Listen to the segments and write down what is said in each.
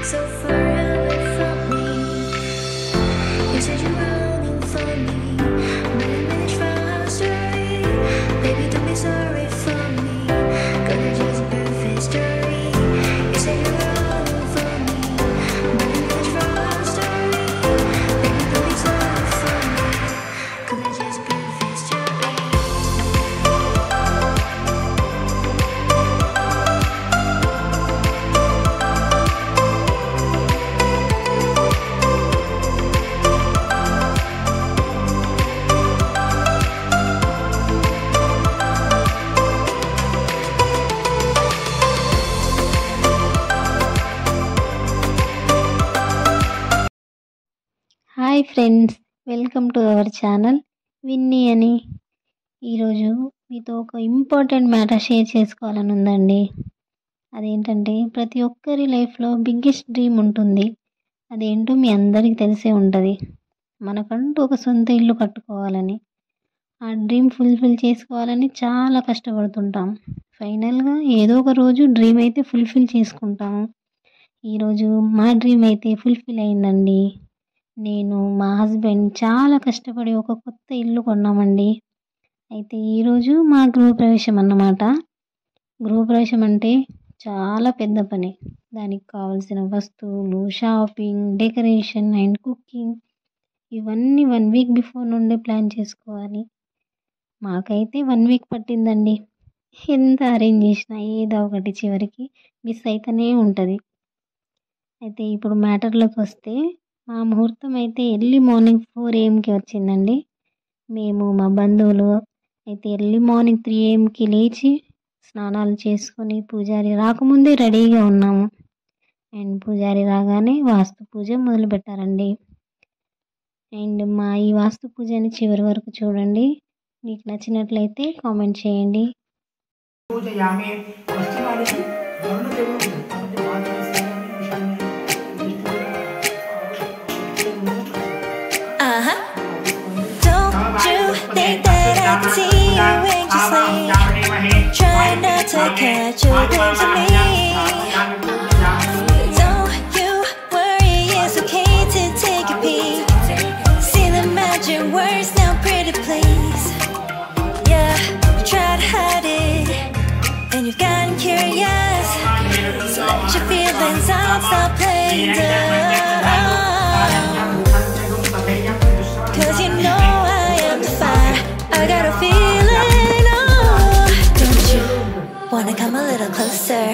so far away from me. You said you're running for me, but I managed from our story. Baby, don't be sorry for me, 'cause it's just a perfect story. You said you're running for me, but I managed from our story. Baby, don't be sorry for me, 'cause it's just a perfect story. Hi friends, welcome to our channel Vinny అని. ఈరోజు మీతో ఒక important matter share చేసుకోవాలని ఉందండి. అదేంటంటే ప్రతి ఒక్కరి లైఫ్లో బిగ్గెస్ట్ డ్రీమ్ ఉంటుంది. అదేంటో మీ అందరికీ తెలిసే ఉంటుంది. మనకంటూ ఒక సొంత ఇల్లు కట్టుకోవాలని, ఆ డ్రీమ్ ఫుల్ఫిల్ చేసుకోవాలని చాలా కష్టపడుతుంటాం. ఫైనల్గా ఏదో ఒక రోజు డ్రీమ్ అయితే ఫుల్ఫిల్ చేసుకుంటాము. ఈరోజు మా డ్రీమ్ అయితే ఫుల్ఫిల్ అయిందండి. నేను మా హస్బెండ్ చాలా కష్టపడి ఒక కొత్త ఇల్లు కొన్నామండి. అయితే ఈరోజు మా గృహప్రవేశం అన్నమాట. గృహప్రవేశం అంటే చాలా పెద్ద పని. దానికి కావాల్సిన వస్తువులు, షాపింగ్, డెకరేషన్ అండ్ కుకింగ్ ఇవన్నీ 1 వీక్ బిఫోర్ నుండే ప్లాన్ చేసుకోవాలి. మాకైతే 1 వీక్ పట్టిందండి. ఎంత అరేంజ్ చేసినా ఏదో ఒకటి చివరికి మిస్ అయితేనే ఉంటుంది. అయితే ఇప్పుడు మ్యాటర్లోకి వస్తే, మా ముహూర్తం అయితే ఎర్లీ మార్నింగ్ 4 AM వచ్చిందండి. మేము మా బంధువులు అయితే ఎర్లీ మార్నింగ్ 3 AM లేచి స్నానాలు చేసుకొని పూజారి రాకముందే రెడీగా ఉన్నాము. అండ్ పూజారి రాగానే వాస్తు పూజ మొదలు పెట్టారండి. అండ్ మా ఈ వాస్తు పూజని చివరి వరకు చూడండి. మీకు నచ్చినట్లయితే కామెంట్ చేయండి. Don't you think that I can see you anxiously, trying not to catch a glimpse of me? Don't you worry, it's okay to take a peek. See the magic words now, pretty please. Yeah, you try to hide it, and you've gotten curious. So let your feelings out, stop playing dumb. 'Cause you know I am the fire, I got a feeling, oh. Don't you wanna come a little closer?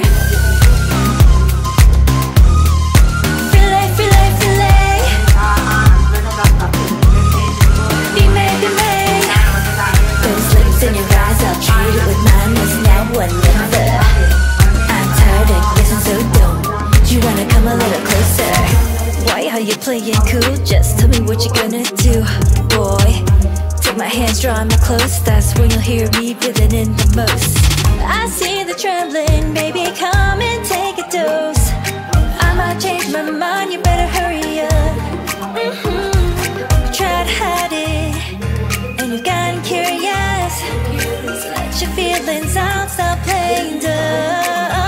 Filet, filet, filet. Be made, be made. Those lips in your eyes, I'll treat it with madness now or never. I'm tired of guessing, so don't you wanna come a little closer? Why are you playing cool? Just tell me what you're gonna do, boy. Take my hands, draw me close. That's when you'll hear me breathing in the most. I see the trembling, baby, come and take a dose. I might change my mind, you better hurry up. Try to hide it, and you've gotten curious. So let your feelings out, stop playing dumb.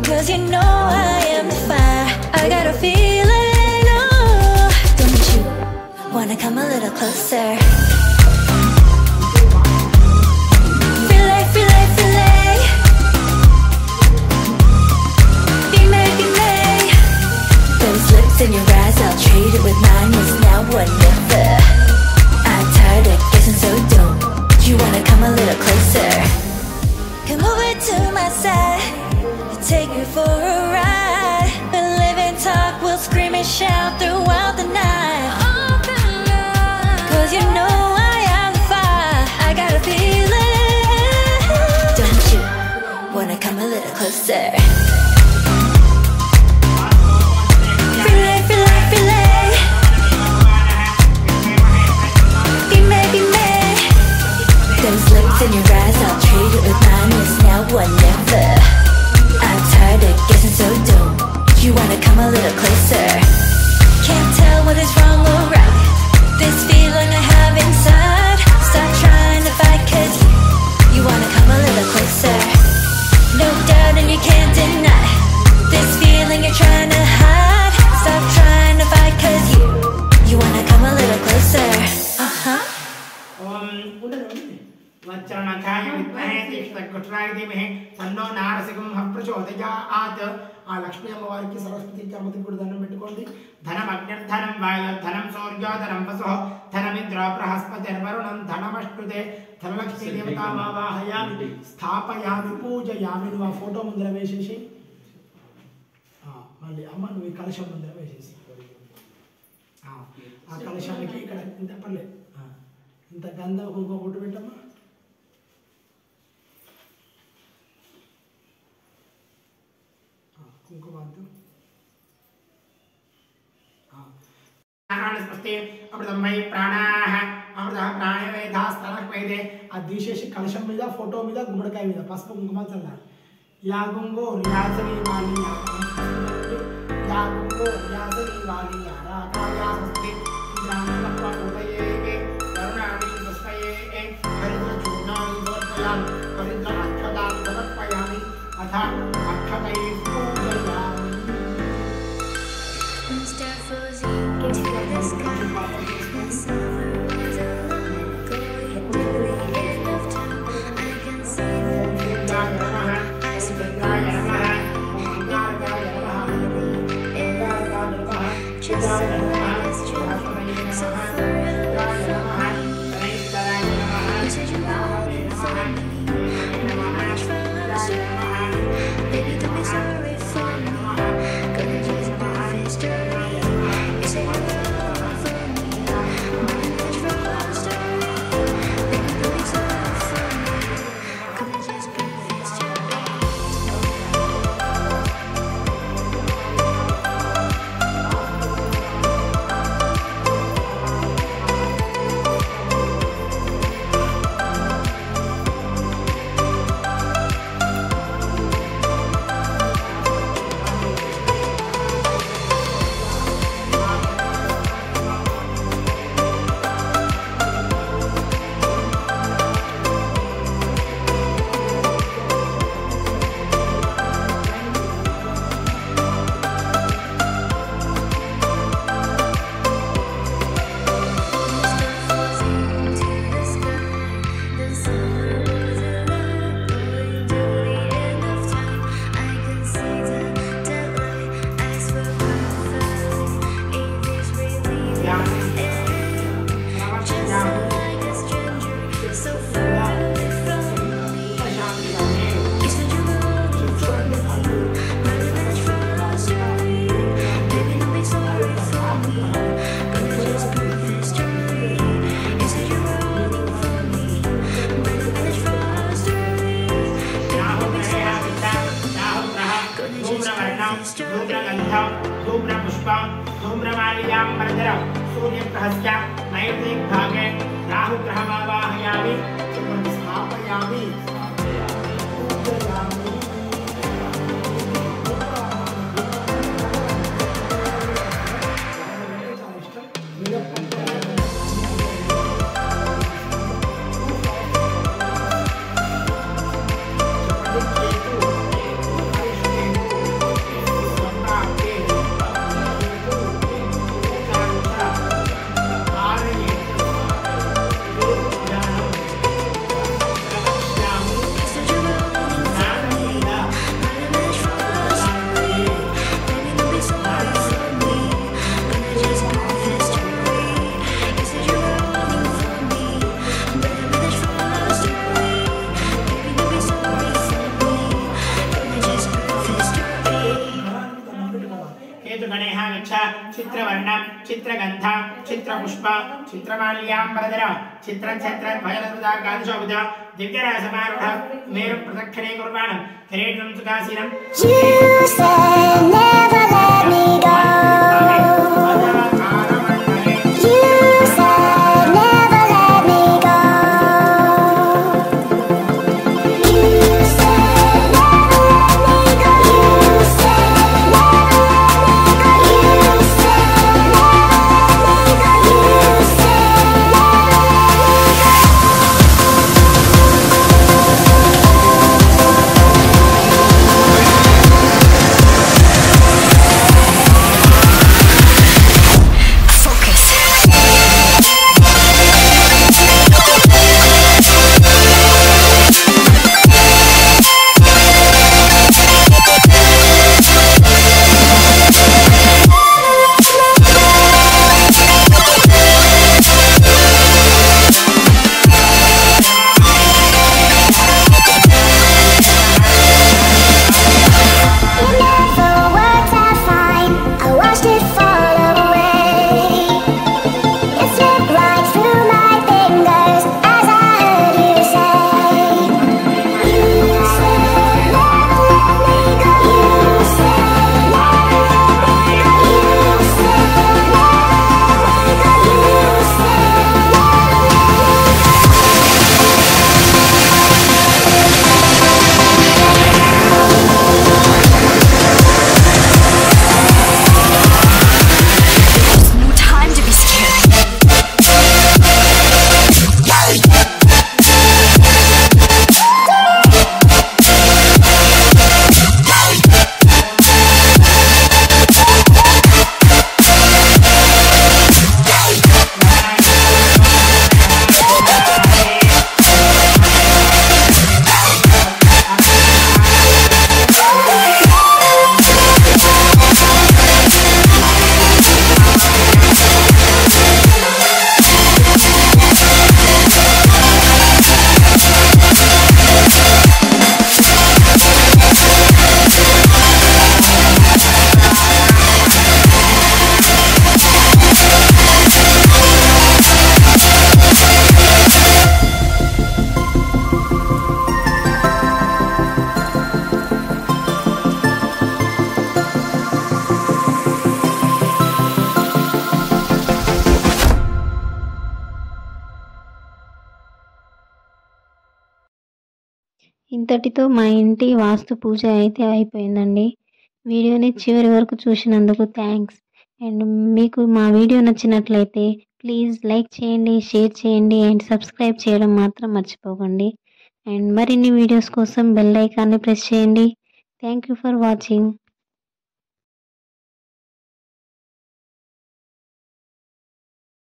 'Cause you know I am the fire, I got a feeling, oh. Don't you wanna come a little closer? Filet, filet, filet. Be made, be made. Those lips in your eyes, I'll trade it with madness now or never. I'm tired of guessing, so don't you wanna come a little closer? Come over to my side, take me for a ride. We'll live and talk, we'll scream and shout throughout the night. 'Cause you know I am the fire, I got a feeling. Don't you wanna come a little closer? Filet, filet, filet. Be made, be made. Those lips in your eyes, I'll trade it with madness now or never. I'm tired of guessing, so don't you wanna come a little closer? Can't tell what is wrong or right, this feeling I have inside. Stop trying to fight, 'cause you wanna come a little closer. No doubt and you can't deny. वच्चरणखाय विद्महे तीक्ष्णकुट्राय धीमहि तन्नो नारसिंहः प्रचोदयात्। आ लक्ष्मी अम्मवारिकी सरस्वती अम्मకి కూడా దండం పెట్టుకోండి। ధనం అగ్నిర్ధనం వాయుర్ధనం సూర్యోధనం వసుః ధనమింద్ర బృహస్పతిర్వరుణం ధనమష్టుతే ధనలక్ష్మీ దేవతామావాహయామి స్థాపయామి పూజయామి। నువ్వు ఆ ఫోటో ముందర వేసేసి మళ్ళీ అమ్మ నువ్వు ఈ కలశం ముందర వేసేసి ఆ కలశానికి ఇక్కడ ఇంత పర్లేదు ఇంత గంధం కుంకుమ బొట్టు పెట్టమ్మా। కుంకుమాంతం అమృతమై ప్రాణాః అమృత ప్రాణవేదాస్తనక్వైదే అది తీసేసి కలశం మీద ఫోటో మీద గుమ్మడికాయ మీద పసుపు కుంకుమ చల్లాలి। యా గుంగో రియాసరి వాలి యా గుంగో రియాసరి వాలి రాకాయా స్వస్తి ఇంద్రాణి ఉదయే కరుణాని స్వస్తయే హరిద్ర చూర్ణాని సమర్పయామి హరిద్ర అక్షతాని సమర్పయామి అథ అక్షతై పూజయామి। Star falls into the sky. The summer was a long going to the end of time. I can see the eyes of the just so it's true. So far away from me. You said you wanted for me. Baby, don't be sorry for me. Gonna just be history. You said you wanted for me. Much for our story. Baby, don't be sorry for me. Gonna just be history. धूम्रगन्धं धूम्रपुष्पं धूम्रमाल्यां मर्दनं सूर्यग्रहस्य नैर्दिग्भागे राहुग्रहमावाहयामि स्थापयामि चित्रवर्णं चित्रगन्ध चित्रपुष्प चित्रमाल्याम्बरधर चित्रछत्रध्वजलताकादिशोभित दिव्यरासमारूढ मेरु प्रदक्षिणे कुर्वाणं किरीटं सुखासीनं ఇంతటితో మా ఇంటి వాస్తు పూజ అయితే అయిపోయిందండి. వీడియోని చివరి వరకు చూసినందుకు థ్యాంక్స్. అండ్ మీకు మా వీడియో నచ్చినట్లయితే ప్లీజ్ లైక్ చేయండి, షేర్ చేయండి అండ్ సబ్స్క్రైబ్ చేయడం మాత్రం మర్చిపోకండి. అండ్ మరిన్ని వీడియోస్ కోసం బెల్ ఐకాన్ని ప్రెస్ చేయండి. Thank you for watching.